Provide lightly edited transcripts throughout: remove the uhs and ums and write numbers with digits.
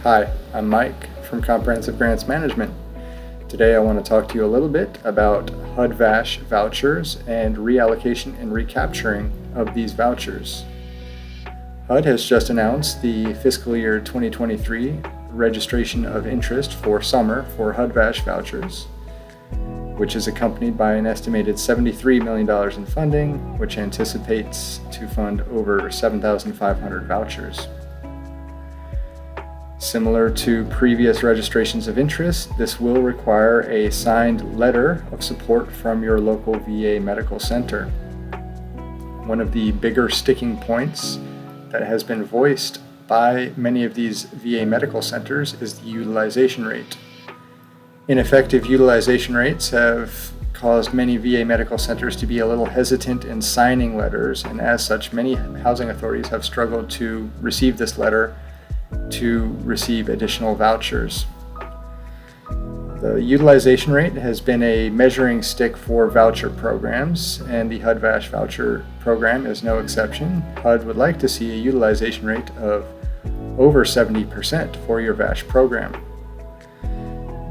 Hi, I'm Mike from Comprehensive Grants Management. Today I want to talk to you a little bit about HUD-VASH vouchers and reallocation and recapturing of these vouchers. HUD has just announced the fiscal year 2023 registration of interest for summer for HUD-VASH vouchers, which is accompanied by an estimated $73 million in funding, which anticipates to fund over 7,500 vouchers. Similar to previous registrations of interest, this will require a signed letter of support from your local VA medical center. One of the bigger sticking points that has been voiced by many of these VA medical centers is the utilization rate. Ineffective utilization rates have caused many VA medical centers to be a little hesitant in signing letters, and as such, many housing authorities have struggled to receive this letter to receive additional vouchers. The utilization rate has been a measuring stick for voucher programs, and the HUD-VASH voucher program is no exception. HUD would like to see a utilization rate of over 70% for your VASH program.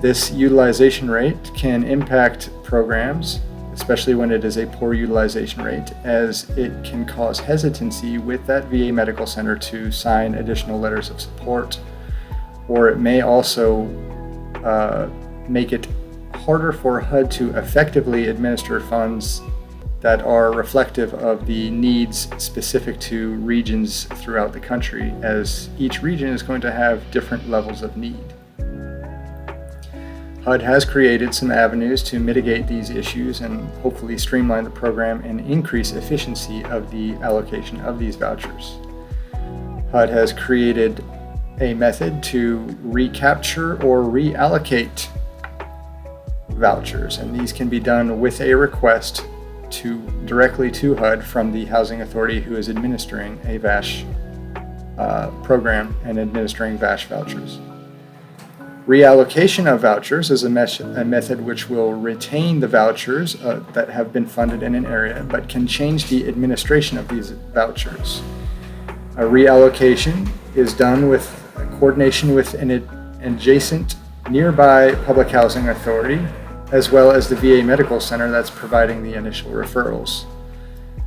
This utilization rate can impact programs, especially when it is a poor utilization rate, as it can cause hesitancy with that VA medical center to sign additional letters of support, or it may also make it harder for HUD to effectively administer funds that are reflective of the needs specific to regions throughout the country, as each region is going to have different levels of need. HUD has created some avenues to mitigate these issues and hopefully streamline the program and increase efficiency of the allocation of these vouchers. HUD has created a method to recapture or reallocate vouchers, and these can be done with a request directly to HUD from the housing authority who is administering a VASH program and administering VASH vouchers. Reallocation of vouchers is a method which will retain the vouchers that have been funded in an area, but can change the administration of these vouchers. A reallocation is done with coordination with an adjacent nearby public housing authority, as well as the VA medical center that's providing the initial referrals.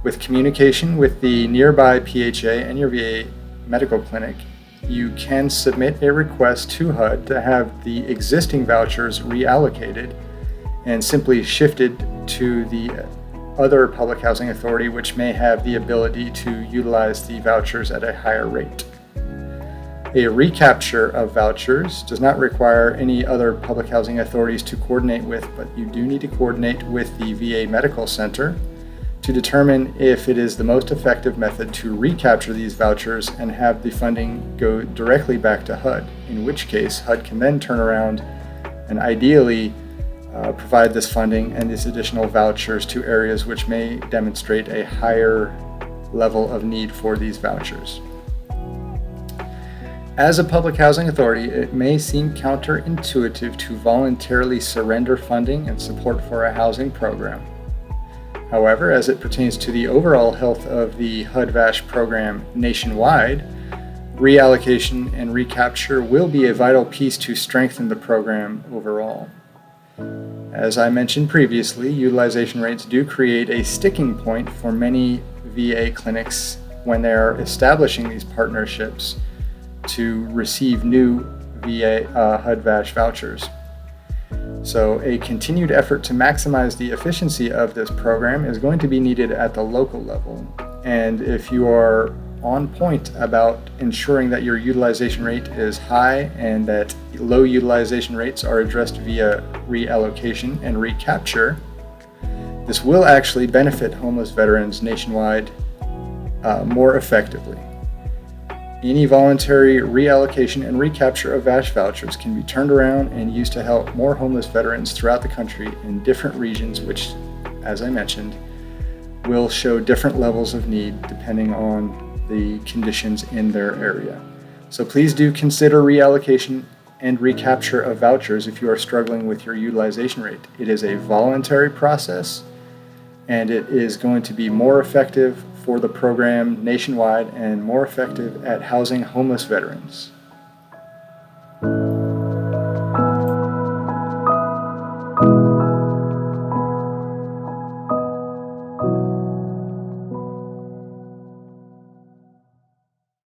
With communication with the nearby PHA and your VA medical clinic, you can submit a request to HUD to have the existing vouchers reallocated and simply shifted to the other public housing authority, which may have the ability to utilize the vouchers at a higher rate. A recapture of vouchers does not require any other public housing authorities to coordinate with, but you do need to coordinate with the VA medical center to determine if it is the most effective method to recapture these vouchers and have the funding go directly back to HUD, in which case HUD can then turn around and ideally provide this funding and these additional vouchers to areas which may demonstrate a higher level of need for these vouchers. As a public housing authority, it may seem counterintuitive to voluntarily surrender funding and support for a housing program. However, as it pertains to the overall health of the HUD-VASH program nationwide, reallocation and recapture will be a vital piece to strengthen the program overall. As I mentioned previously, utilization rates do create a sticking point for many VA clinics when they are establishing these partnerships to receive new VA HUD-VASH vouchers. So a continued effort to maximize the efficiency of this program is going to be needed at the local level. And if you are on point about ensuring that your utilization rate is high and that low utilization rates are addressed via reallocation and recapture, this will actually benefit homeless veterans nationwide more effectively. Any voluntary reallocation and recapture of VASH vouchers can be turned around and used to help more homeless veterans throughout the country in different regions, which, as I mentioned, will show different levels of need depending on the conditions in their area. So please do consider reallocation and recapture of vouchers if you are struggling with your utilization rate. It is a voluntary process, and it is going to be more effective for the program nationwide and more effective at housing homeless veterans.